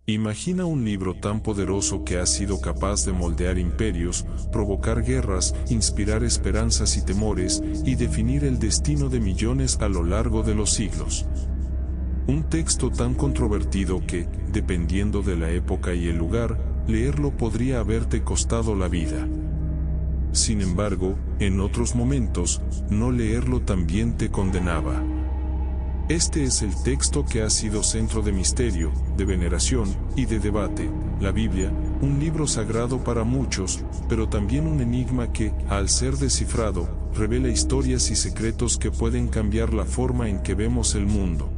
Imagina un libro tan poderoso que ha sido capaz de moldear imperios, provocar guerras, inspirar esperanzas y temores, y definir el destino de millones a lo largo de los siglos. Un texto tan controvertido que, dependiendo de la época y el lugar, leerlo podría haberte costado la vida. Sin embargo, en otros momentos, no leerlo también te condenaba. Este es el texto que ha sido centro de misterio, de veneración y de debate, la Biblia, un libro sagrado para muchos, pero también un enigma que, al ser descifrado, revela historias y secretos que pueden cambiar la forma en que vemos el mundo.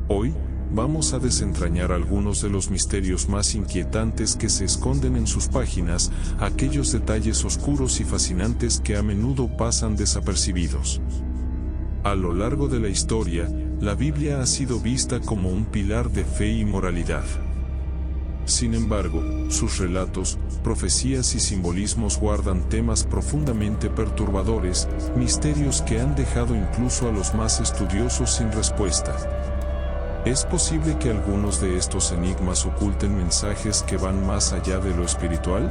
Hoy, vamos a desentrañar algunos de los misterios más inquietantes que se esconden en sus páginas, aquellos detalles oscuros y fascinantes que a menudo pasan desapercibidos. A lo largo de la historia, la Biblia ha sido vista como un pilar de fe y moralidad. Sin embargo, sus relatos, profecías y simbolismos guardan temas profundamente perturbadores, misterios que han dejado incluso a los más estudiosos sin respuesta. ¿Es posible que algunos de estos enigmas oculten mensajes que van más allá de lo espiritual?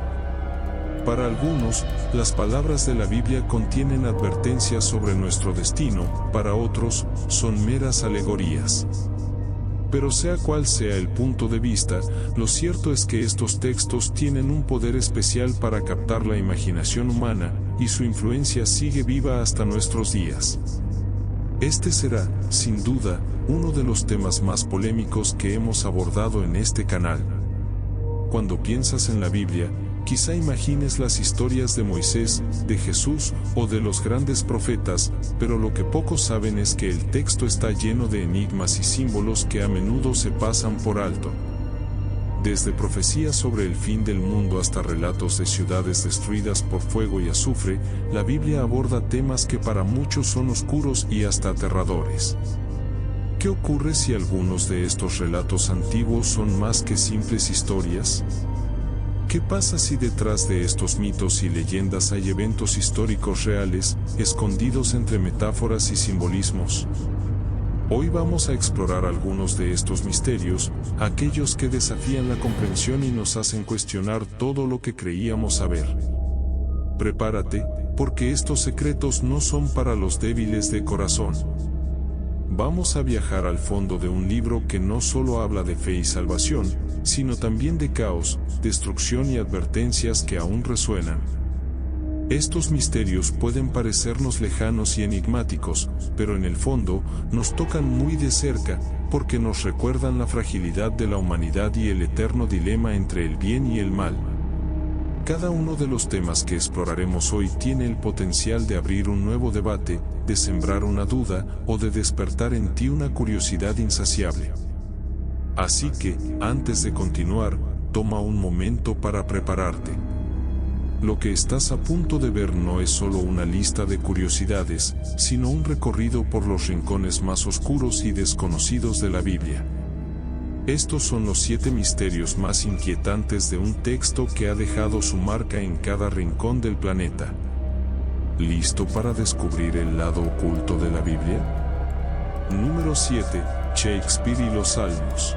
Para algunos, las palabras de la Biblia contienen advertencias sobre nuestro destino, para otros, son meras alegorías. Pero sea cual sea el punto de vista, lo cierto es que estos textos tienen un poder especial para captar la imaginación humana, y su influencia sigue viva hasta nuestros días. Este será, sin duda, uno de los temas más polémicos que hemos abordado en este canal. Cuando piensas en la Biblia, quizá imagines las historias de Moisés, de Jesús o de los grandes profetas, pero lo que pocos saben es que el texto está lleno de enigmas y símbolos que a menudo se pasan por alto. Desde profecías sobre el fin del mundo hasta relatos de ciudades destruidas por fuego y azufre, la Biblia aborda temas que para muchos son oscuros y hasta aterradores. ¿Qué ocurre si algunos de estos relatos antiguos son más que simples historias? ¿Qué pasa si detrás de estos mitos y leyendas hay eventos históricos reales, escondidos entre metáforas y simbolismos? Hoy vamos a explorar algunos de estos misterios, aquellos que desafían la comprensión y nos hacen cuestionar todo lo que creíamos saber. Prepárate, porque estos secretos no son para los débiles de corazón. Vamos a viajar al fondo de un libro que no solo habla de fe y salvación, sino también de caos, destrucción y advertencias que aún resuenan. Estos misterios pueden parecernos lejanos y enigmáticos, pero en el fondo, nos tocan muy de cerca, porque nos recuerdan la fragilidad de la humanidad y el eterno dilema entre el bien y el mal. Cada uno de los temas que exploraremos hoy tiene el potencial de abrir un nuevo debate, de sembrar una duda o de despertar en ti una curiosidad insaciable. Así que, antes de continuar, toma un momento para prepararte. Lo que estás a punto de ver no es solo una lista de curiosidades, sino un recorrido por los rincones más oscuros y desconocidos de la Biblia. Estos son los 7 misterios más inquietantes de un texto que ha dejado su marca en cada rincón del planeta. ¿Listo para descubrir el lado oculto de la Biblia? Número 7. Shakespeare y los Salmos.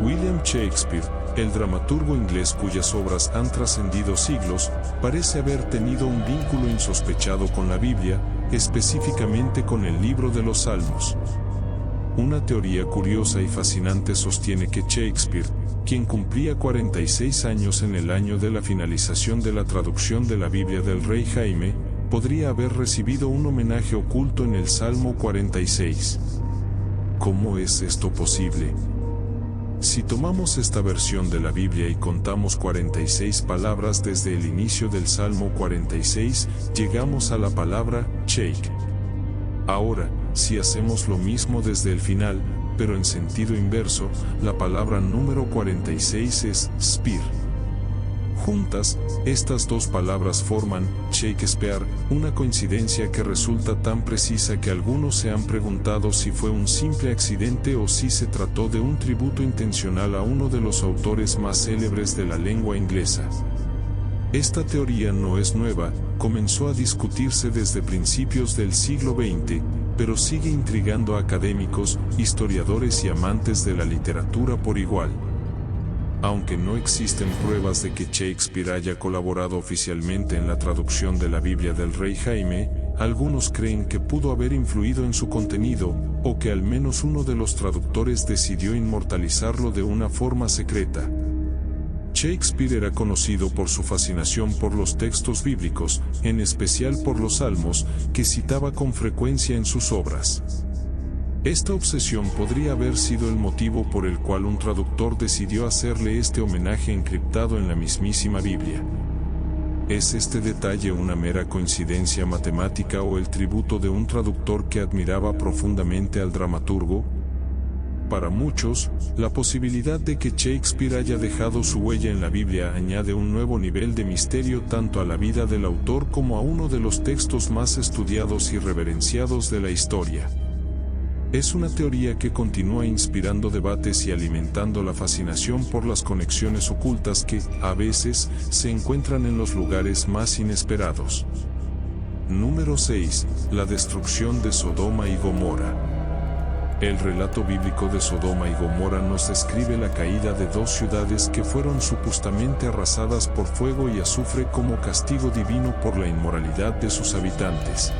William Shakespeare, el dramaturgo inglés cuyas obras han trascendido siglos, parece haber tenido un vínculo insospechado con la Biblia, específicamente con el libro de los Salmos. Una teoría curiosa y fascinante sostiene que Shakespeare, quien cumplía 46 años en el año de la finalización de la traducción de la Biblia del rey Jaime, podría haber recibido un homenaje oculto en el Salmo 46. ¿Cómo es esto posible? Si tomamos esta versión de la Biblia y contamos 46 palabras desde el inicio del Salmo 46, llegamos a la palabra shake. Ahora, si hacemos lo mismo desde el final, pero en sentido inverso, la palabra número 46 es spear. Juntas, estas dos palabras forman Shakespeare, una coincidencia que resulta tan precisa que algunos se han preguntado si fue un simple accidente o si se trató de un tributo intencional a uno de los autores más célebres de la lengua inglesa. Esta teoría no es nueva, comenzó a discutirse desde principios del siglo XX, pero sigue intrigando a académicos, historiadores y amantes de la literatura por igual. Aunque no existen pruebas de que Shakespeare haya colaborado oficialmente en la traducción de la Biblia del Rey Jaime, algunos creen que pudo haber influido en su contenido, o que al menos uno de los traductores decidió inmortalizarlo de una forma secreta. Shakespeare era conocido por su fascinación por los textos bíblicos, en especial por los Salmos, que citaba con frecuencia en sus obras. Esta obsesión podría haber sido el motivo por el cual un traductor decidió hacerle este homenaje encriptado en la mismísima Biblia. ¿Es este detalle una mera coincidencia matemática o el tributo de un traductor que admiraba profundamente al dramaturgo? Para muchos, la posibilidad de que Shakespeare haya dejado su huella en la Biblia añade un nuevo nivel de misterio tanto a la vida del autor como a uno de los textos más estudiados y reverenciados de la historia. Es una teoría que continúa inspirando debates y alimentando la fascinación por las conexiones ocultas que, a veces, se encuentran en los lugares más inesperados. Número 6. La destrucción de Sodoma y Gomorra. El relato bíblico de Sodoma y Gomorra nos describe la caída de dos ciudades que fueron supuestamente arrasadas por fuego y azufre como castigo divino por la inmoralidad de sus habitantes.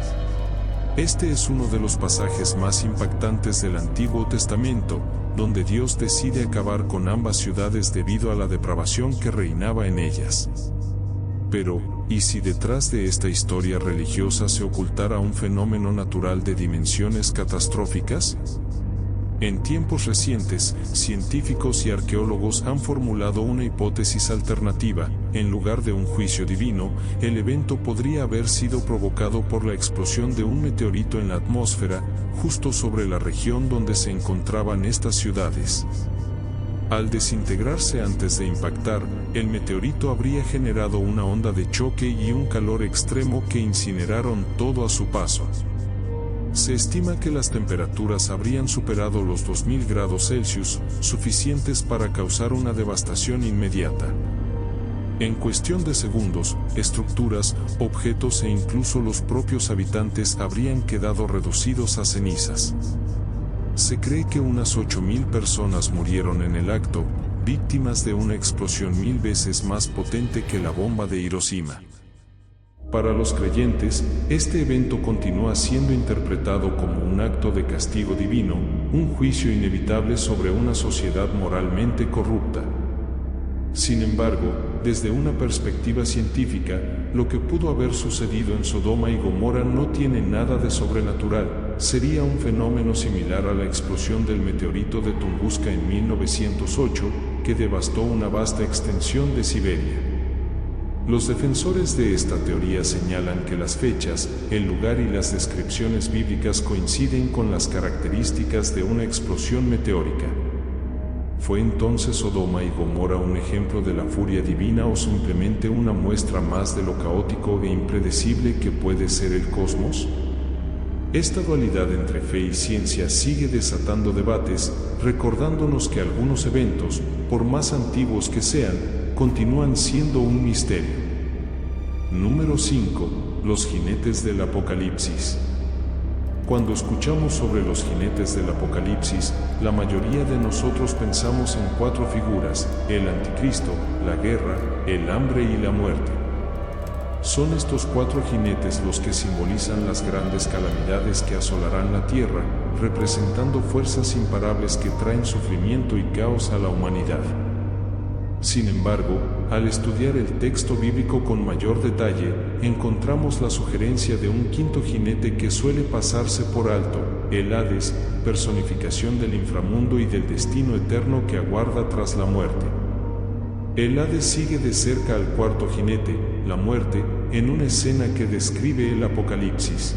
Este es uno de los pasajes más impactantes del Antiguo Testamento, donde Dios decide acabar con ambas ciudades debido a la depravación que reinaba en ellas. Pero, ¿y si detrás de esta historia religiosa se ocultara un fenómeno natural de dimensiones catastróficas? En tiempos recientes, científicos y arqueólogos han formulado una hipótesis alternativa. En lugar de un juicio divino, el evento podría haber sido provocado por la explosión de un meteorito en la atmósfera, justo sobre la región donde se encontraban estas ciudades. Al desintegrarse antes de impactar, el meteorito habría generado una onda de choque y un calor extremo que incineraron todo a su paso. Se estima que las temperaturas habrían superado los 2000 grados Celsius, suficientes para causar una devastación inmediata. En cuestión de segundos, estructuras, objetos e incluso los propios habitantes habrían quedado reducidos a cenizas. Se cree que unas 8000 personas murieron en el acto, víctimas de una explosión 1000 veces más potente que la bomba de Hiroshima. Para los creyentes, este evento continúa siendo interpretado como un acto de castigo divino, un juicio inevitable sobre una sociedad moralmente corrupta. Sin embargo, desde una perspectiva científica, lo que pudo haber sucedido en Sodoma y Gomorra no tiene nada de sobrenatural. Sería un fenómeno similar a la explosión del meteorito de Tunguska en 1908, que devastó una vasta extensión de Siberia. Los defensores de esta teoría señalan que las fechas, el lugar y las descripciones bíblicas coinciden con las características de una explosión meteórica. ¿Fue entonces Sodoma y Gomorra un ejemplo de la furia divina o simplemente una muestra más de lo caótico e impredecible que puede ser el cosmos? Esta dualidad entre fe y ciencia sigue desatando debates, recordándonos que algunos eventos, por más antiguos que sean, continúan siendo un misterio. Número 5. Los jinetes del Apocalipsis. Cuando escuchamos sobre los jinetes del Apocalipsis, la mayoría de nosotros pensamos en 4 figuras: el anticristo, la guerra, el hambre y la muerte. Son estos 4 jinetes los que simbolizan las grandes calamidades que asolarán la tierra, representando fuerzas imparables que traen sufrimiento y caos a la humanidad. Sin embargo, al estudiar el texto bíblico con mayor detalle, encontramos la sugerencia de un quinto jinete que suele pasarse por alto: el Hades, personificación del inframundo y del destino eterno que aguarda tras la muerte. El Hades sigue de cerca al cuarto jinete, la muerte, en una escena que describe el Apocalipsis.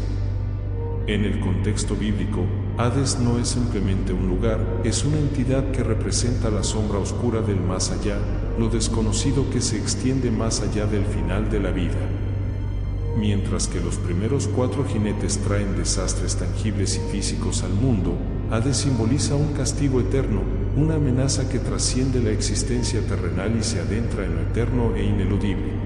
En el contexto bíblico, Hades no es simplemente un lugar, es una entidad que representa la sombra oscura del más allá, lo desconocido que se extiende más allá del final de la vida. Mientras que los primeros 4 jinetes traen desastres tangibles y físicos al mundo, Hades simboliza un castigo eterno, una amenaza que trasciende la existencia terrenal y se adentra en lo eterno e ineludible.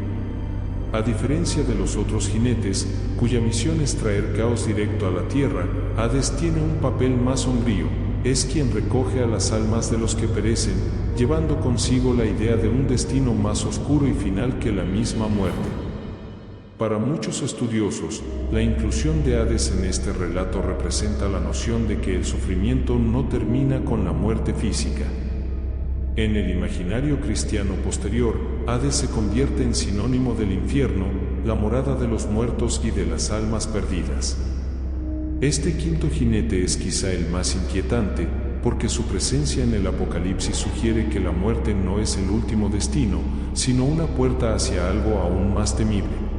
A diferencia de los otros jinetes, cuya misión es traer caos directo a la tierra, Hades tiene un papel más sombrío, es quien recoge a las almas de los que perecen, llevando consigo la idea de un destino más oscuro y final que la misma muerte. Para muchos estudiosos, la inclusión de Hades en este relato representa la noción de que el sufrimiento no termina con la muerte física. En el imaginario cristiano posterior, Hades se convierte en sinónimo del infierno, la morada de los muertos y de las almas perdidas. Este quinto jinete es quizá el más inquietante, porque su presencia en el Apocalipsis sugiere que la muerte no es el último destino, sino una puerta hacia algo aún más temible.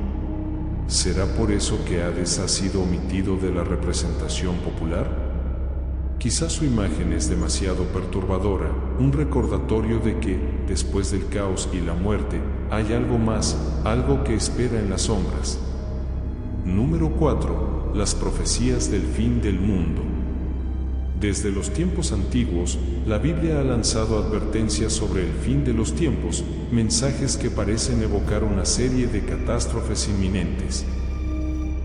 ¿Será por eso que Hades ha sido omitido de la representación popular? Quizás su imagen es demasiado perturbadora, un recordatorio de que, después del caos y la muerte, hay algo más, algo que espera en las sombras. Número 4. Las profecías del fin del mundo. Desde los tiempos antiguos, la Biblia ha lanzado advertencias sobre el fin de los tiempos, mensajes que parecen evocar una serie de catástrofes inminentes.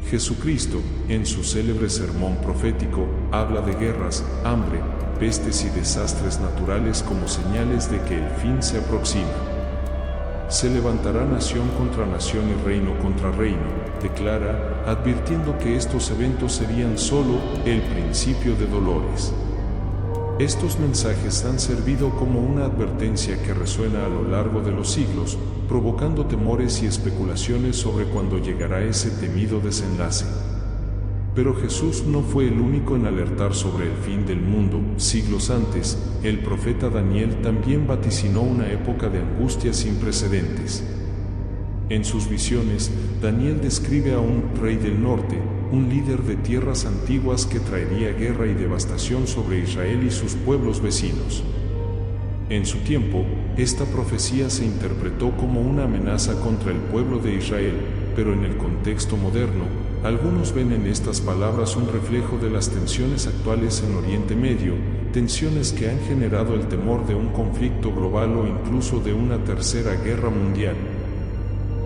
Jesucristo, en su célebre sermón profético, habla de guerras, hambre, pestes y desastres naturales como señales de que el fin se aproxima. Se levantará nación contra nación y reino contra reino, declara, advirtiendo que estos eventos serían solo el principio de dolores. Estos mensajes han servido como una advertencia que resuena a lo largo de los siglos, provocando temores y especulaciones sobre cuándo llegará ese temido desenlace. Pero Jesús no fue el único en alertar sobre el fin del mundo. Siglos antes, el profeta Daniel también vaticinó una época de angustia sin precedentes. En sus visiones, Daniel describe a un rey del norte, un líder de tierras antiguas que traería guerra y devastación sobre Israel y sus pueblos vecinos. En su tiempo, esta profecía se interpretó como una amenaza contra el pueblo de Israel, pero en el contexto moderno, algunos ven en estas palabras un reflejo de las tensiones actuales en Oriente Medio, tensiones que han generado el temor de un conflicto global o incluso de una tercera guerra mundial.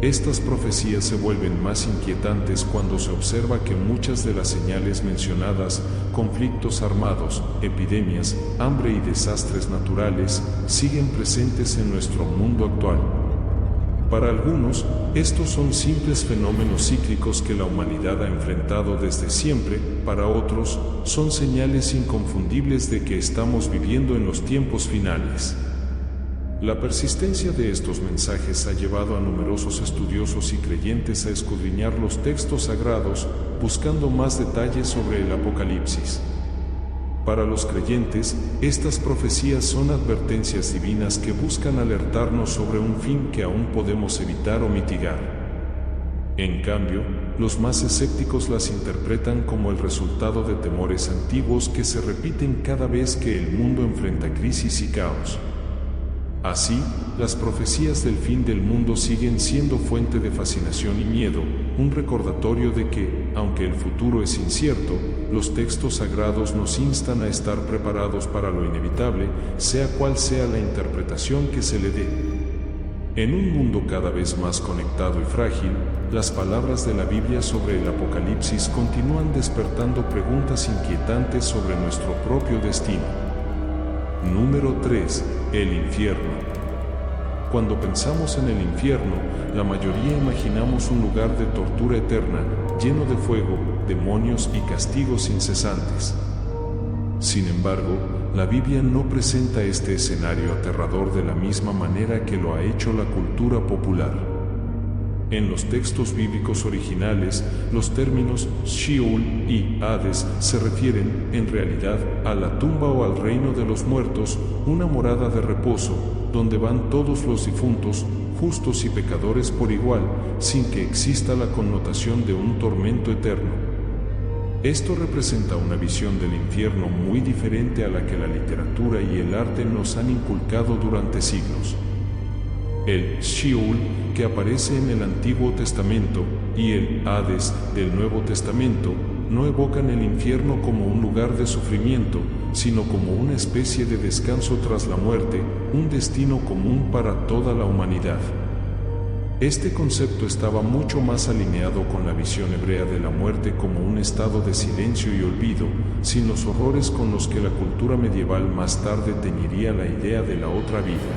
Estas profecías se vuelven más inquietantes cuando se observa que muchas de las señales mencionadas, conflictos armados, epidemias, hambre y desastres naturales, siguen presentes en nuestro mundo actual. Para algunos, estos son simples fenómenos cíclicos que la humanidad ha enfrentado desde siempre, para otros, son señales inconfundibles de que estamos viviendo en los tiempos finales. La persistencia de estos mensajes ha llevado a numerosos estudiosos y creyentes a escudriñar los textos sagrados, buscando más detalles sobre el Apocalipsis. Para los creyentes, estas profecías son advertencias divinas que buscan alertarnos sobre un fin que aún podemos evitar o mitigar. En cambio, los más escépticos las interpretan como el resultado de temores antiguos que se repiten cada vez que el mundo enfrenta crisis y caos. Así, las profecías del fin del mundo siguen siendo fuente de fascinación y miedo, un recordatorio de que, aunque el futuro es incierto, los textos sagrados nos instan a estar preparados para lo inevitable, sea cual sea la interpretación que se le dé. En un mundo cada vez más conectado y frágil, las palabras de la Biblia sobre el Apocalipsis continúan despertando preguntas inquietantes sobre nuestro propio destino. Número 3. El infierno. Cuando pensamos en el infierno, la mayoría imaginamos un lugar de tortura eterna, lleno de fuego, demonios y castigos incesantes. Sin embargo, la Biblia no presenta este escenario aterrador de la misma manera que lo ha hecho la cultura popular. En los textos bíblicos originales, los términos Sheol y Hades se refieren, en realidad, a la tumba o al reino de los muertos, una morada de reposo, donde van todos los difuntos, justos y pecadores por igual, sin que exista la connotación de un tormento eterno. Esto representa una visión del infierno muy diferente a la que la literatura y el arte nos han inculcado durante siglos. El Sheol, que aparece en el Antiguo Testamento, y el Hades del Nuevo Testamento, no evocan el infierno como un lugar de sufrimiento, sino como una especie de descanso tras la muerte, un destino común para toda la humanidad. Este concepto estaba mucho más alineado con la visión hebrea de la muerte como un estado de silencio y olvido, sin los horrores con los que la cultura medieval más tarde teñiría la idea de la otra vida.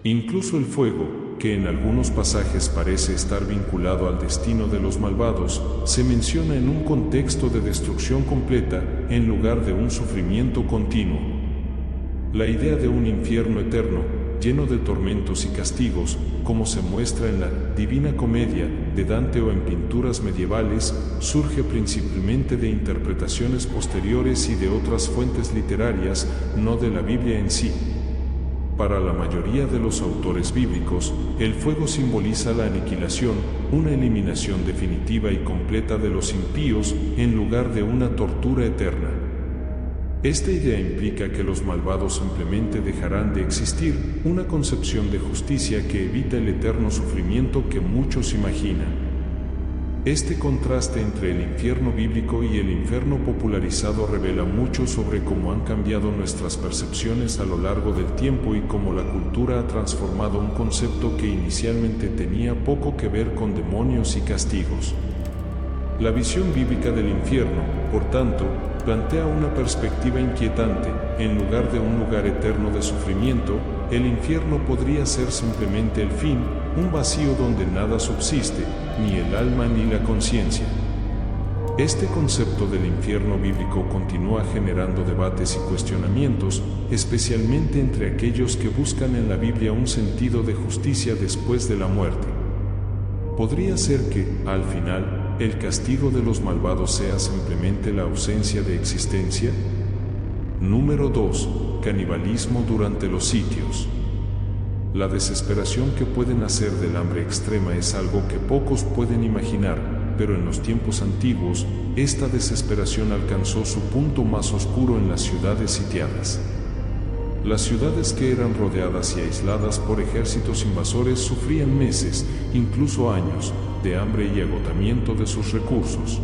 Incluso el fuego, que en algunos pasajes parece estar vinculado al destino de los malvados, se menciona en un contexto de destrucción completa, en lugar de un sufrimiento continuo. La idea de un infierno eterno, lleno de tormentos y castigos, como se muestra en la Divina Comedia de Dante o en pinturas medievales, surge principalmente de interpretaciones posteriores y de otras fuentes literarias, no de la Biblia en sí. Para la mayoría de los autores bíblicos, el fuego simboliza la aniquilación, una eliminación definitiva y completa de los impíos, en lugar de una tortura eterna. Esta idea implica que los malvados simplemente dejarán de existir, una concepción de justicia que evita el eterno sufrimiento que muchos imaginan. Este contraste entre el infierno bíblico y el infierno popularizado revela mucho sobre cómo han cambiado nuestras percepciones a lo largo del tiempo y cómo la cultura ha transformado un concepto que inicialmente tenía poco que ver con demonios y castigos. La visión bíblica del infierno, por tanto, plantea una perspectiva inquietante. En lugar de un lugar eterno de sufrimiento, el infierno podría ser simplemente el fin, un vacío donde nada subsiste, ni el alma ni la conciencia. Este concepto del infierno bíblico continúa generando debates y cuestionamientos, especialmente entre aquellos que buscan en la Biblia un sentido de justicia después de la muerte. Podría ser que, al final, ¿el castigo de los malvados sea simplemente la ausencia de existencia? Número 2. Canibalismo durante los sitios. La desesperación que puede nacer del hambre extrema es algo que pocos pueden imaginar, pero en los tiempos antiguos, esta desesperación alcanzó su punto más oscuro en las ciudades sitiadas. Las ciudades que eran rodeadas y aisladas por ejércitos invasores sufrían meses, incluso años, de hambre y agotamiento de sus recursos.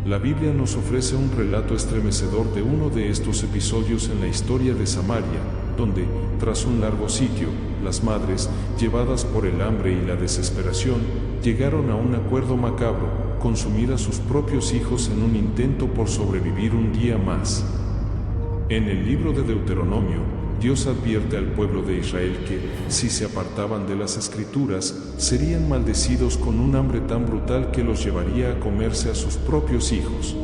La Biblia nos ofrece un relato estremecedor de uno de estos episodios en la historia de Samaria, donde, tras un largo sitio, las madres, llevadas por el hambre y la desesperación, llegaron a un acuerdo macabro: consumir a sus propios hijos en un intento por sobrevivir un día más. En el libro de Deuteronomio, Dios advierte al pueblo de Israel que, si se apartaban de las Escrituras, serían maldecidos con un hambre tan brutal que los llevaría a comerse a sus propios hijos.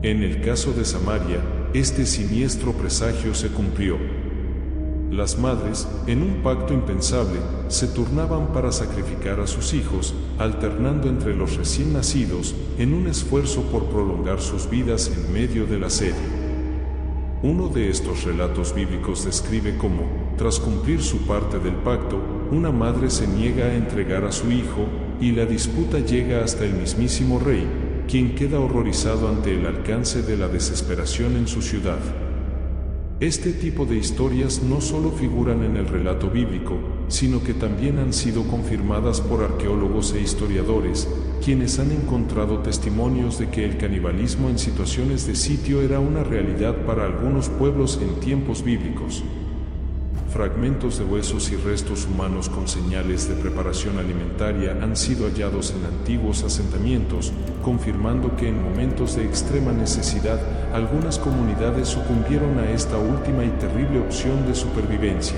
En el caso de Samaria, este siniestro presagio se cumplió. Las madres, en un pacto impensable, se turnaban para sacrificar a sus hijos, alternando entre los recién nacidos, en un esfuerzo por prolongar sus vidas en medio del asedio. Uno de estos relatos bíblicos describe cómo, tras cumplir su parte del pacto, una madre se niega a entregar a su hijo, y la disputa llega hasta el mismísimo rey, quien queda horrorizado ante el alcance de la desesperación en su ciudad. Este tipo de historias no solo figuran en el relato bíblico, sino que también han sido confirmadas por arqueólogos e historiadores, quienes han encontrado testimonios de que el canibalismo en situaciones de sitio era una realidad para algunos pueblos en tiempos bíblicos. Fragmentos de huesos y restos humanos con señales de preparación alimentaria han sido hallados en antiguos asentamientos, confirmando que en momentos de extrema necesidad, algunas comunidades sucumbieron a esta última y terrible opción de supervivencia.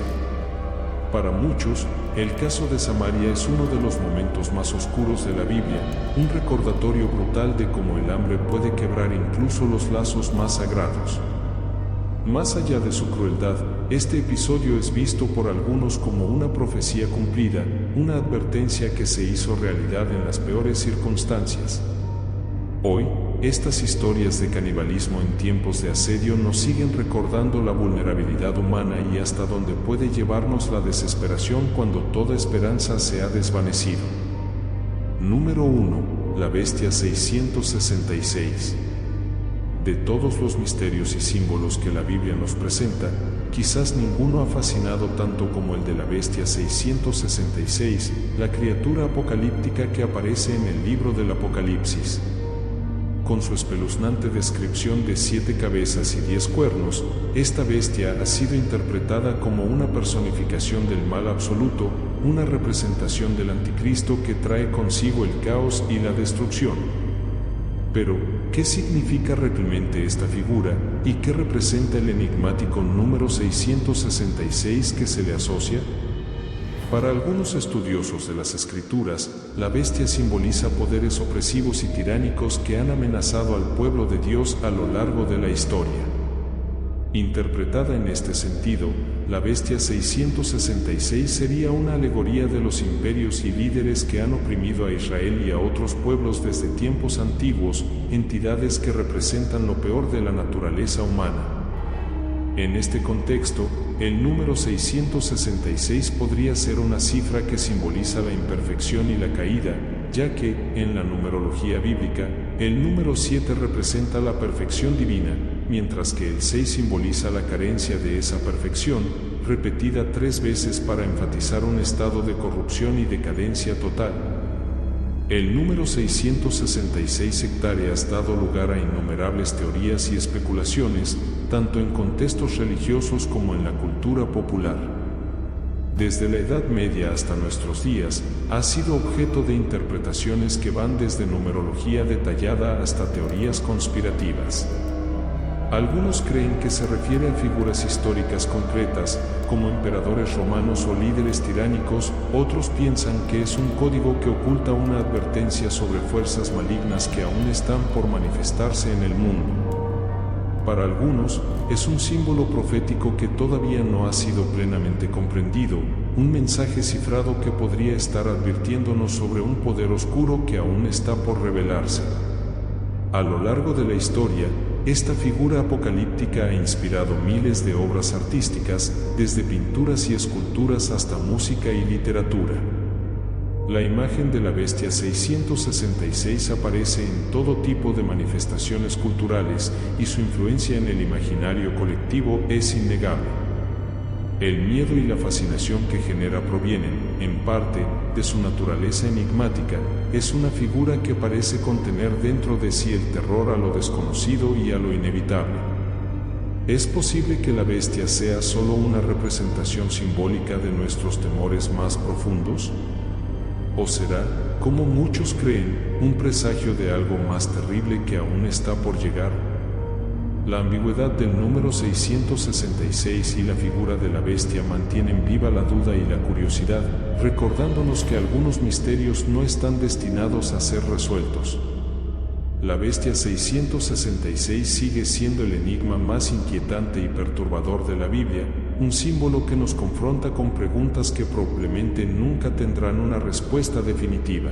Para muchos, el caso de Samaria es uno de los momentos más oscuros de la Biblia, un recordatorio brutal de cómo el hambre puede quebrar incluso los lazos más sagrados. Más allá de su crueldad, este episodio es visto por algunos como una profecía cumplida, una advertencia que se hizo realidad en las peores circunstancias. Hoy, estas historias de canibalismo en tiempos de asedio nos siguen recordando la vulnerabilidad humana y hasta dónde puede llevarnos la desesperación cuando toda esperanza se ha desvanecido. Número 1. La Bestia 666. De todos los misterios y símbolos que la Biblia nos presenta, quizás ninguno ha fascinado tanto como el de la Bestia 666, la criatura apocalíptica que aparece en el libro del Apocalipsis. con su espeluznante descripción de 7 cabezas y 10 cuernos, esta bestia ha sido interpretada como una personificación del mal absoluto, una representación del anticristo que trae consigo el caos y la destrucción. Pero, ¿qué significa realmente esta figura, y qué representa el enigmático número 666 que se le asocia? Para algunos estudiosos de las Escrituras, la bestia simboliza poderes opresivos y tiránicos que han amenazado al pueblo de Dios a lo largo de la historia. Interpretada en este sentido, la bestia 666 sería una alegoría de los imperios y líderes que han oprimido a Israel y a otros pueblos desde tiempos antiguos, entidades que representan lo peor de la naturaleza humana. En este contexto, el número 666 podría ser una cifra que simboliza la imperfección y la caída, ya que, en la numerología bíblica, el número 7 representa la perfección divina, mientras que el 6 simboliza la carencia de esa perfección, repetida 3 veces para enfatizar un estado de corrupción y decadencia total. El número 666 hectáreas ha dado lugar a innumerables teorías y especulaciones, tanto en contextos religiosos como en la cultura popular. Desde la Edad Media hasta nuestros días, ha sido objeto de interpretaciones que van desde numerología detallada hasta teorías conspirativas. Algunos creen que se refiere a figuras históricas concretas, como emperadores romanos o líderes tiránicos, otros piensan que es un código que oculta una advertencia sobre fuerzas malignas que aún están por manifestarse en el mundo. Para algunos, es un símbolo profético que todavía no ha sido plenamente comprendido, un mensaje cifrado que podría estar advirtiéndonos sobre un poder oscuro que aún está por revelarse. A lo largo de la historia, esta figura apocalíptica ha inspirado miles de obras artísticas, desde pinturas y esculturas hasta música y literatura. La imagen de la bestia 666 aparece en todo tipo de manifestaciones culturales y su influencia en el imaginario colectivo es innegable. El miedo y la fascinación que genera provienen, en parte, de su naturaleza enigmática. Es una figura que parece contener dentro de sí el terror a lo desconocido y a lo inevitable. ¿Es posible que la bestia sea solo una representación simbólica de nuestros temores más profundos? ¿O será, como muchos creen, un presagio de algo más terrible que aún está por llegar? La ambigüedad del número 666 y la figura de la bestia mantienen viva la duda y la curiosidad, recordándonos que algunos misterios no están destinados a ser resueltos. La bestia 666 sigue siendo el enigma más inquietante y perturbador de la Biblia, un símbolo que nos confronta con preguntas que probablemente nunca tendrán una respuesta definitiva.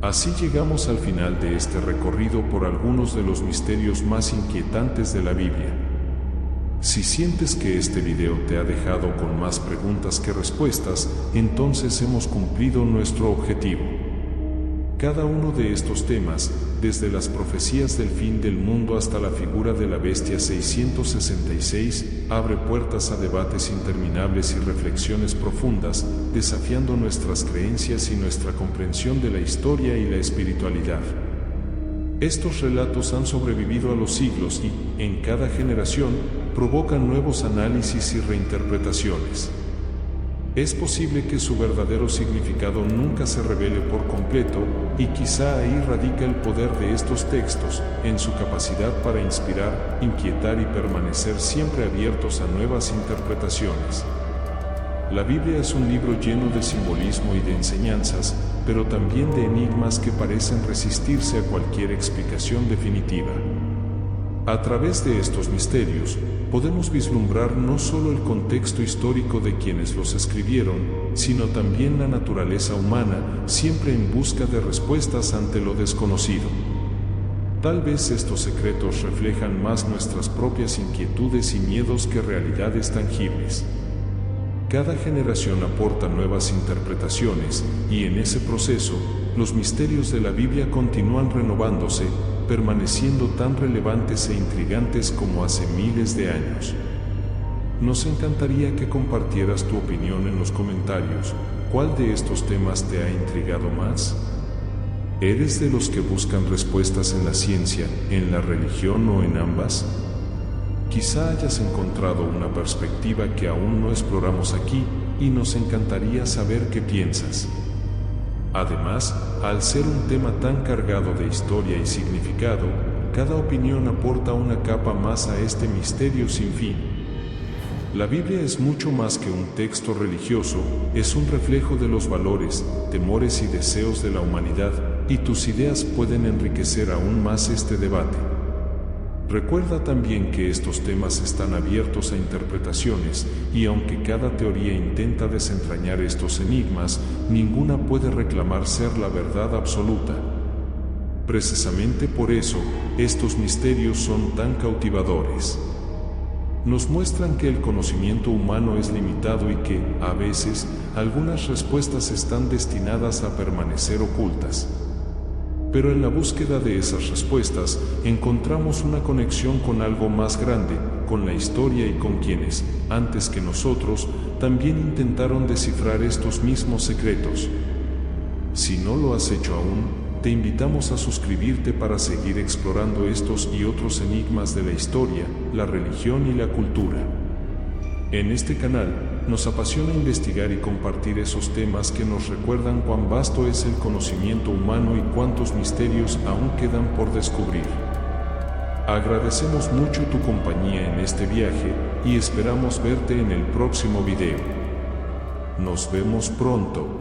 Así llegamos al final de este recorrido por algunos de los misterios más inquietantes de la Biblia. Si sientes que este video te ha dejado con más preguntas que respuestas, entonces hemos cumplido nuestro objetivo. Cada uno de estos temas, desde las profecías del fin del mundo hasta la figura de la bestia 666, abre puertas a debates interminables y reflexiones profundas, desafiando nuestras creencias y nuestra comprensión de la historia y la espiritualidad. Estos relatos han sobrevivido a los siglos y, en cada generación, provocan nuevos análisis y reinterpretaciones. Es posible que su verdadero significado nunca se revele por completo, y quizá ahí radica el poder de estos textos, en su capacidad para inspirar, inquietar y permanecer siempre abiertos a nuevas interpretaciones. La Biblia es un libro lleno de simbolismo y de enseñanzas, pero también de enigmas que parecen resistirse a cualquier explicación definitiva. A través de estos misterios, podemos vislumbrar no solo el contexto histórico de quienes los escribieron, sino también la naturaleza humana, siempre en busca de respuestas ante lo desconocido. Tal vez estos secretos reflejan más nuestras propias inquietudes y miedos que realidades tangibles. Cada generación aporta nuevas interpretaciones, y en ese proceso, los misterios de la Biblia continúan renovándose, permaneciendo tan relevantes e intrigantes como hace miles de años. Nos encantaría que compartieras tu opinión en los comentarios. ¿Cuál de estos temas te ha intrigado más? ¿Eres de los que buscan respuestas en la ciencia, en la religión o en ambas? Quizá hayas encontrado una perspectiva que aún no exploramos aquí y nos encantaría saber qué piensas. Además, al ser un tema tan cargado de historia y significado, cada opinión aporta una capa más a este misterio sin fin. La Biblia es mucho más que un texto religioso, es un reflejo de los valores, temores y deseos de la humanidad, y tus ideas pueden enriquecer aún más este debate. Recuerda también que estos temas están abiertos a interpretaciones, y aunque cada teoría intenta desentrañar estos enigmas, ninguna puede reclamar ser la verdad absoluta. Precisamente por eso, estos misterios son tan cautivadores. Nos muestran que el conocimiento humano es limitado y que, a veces, algunas respuestas están destinadas a permanecer ocultas. Pero en la búsqueda de esas respuestas, encontramos una conexión con algo más grande, con la historia y con quienes, antes que nosotros, también intentaron descifrar estos mismos secretos. Si no lo has hecho aún, te invitamos a suscribirte para seguir explorando estos y otros enigmas de la historia, la religión y la cultura. En este canal, nos apasiona investigar y compartir esos temas que nos recuerdan cuán vasto es el conocimiento humano y cuántos misterios aún quedan por descubrir. Agradecemos mucho tu compañía en este viaje y esperamos verte en el próximo video. Nos vemos pronto.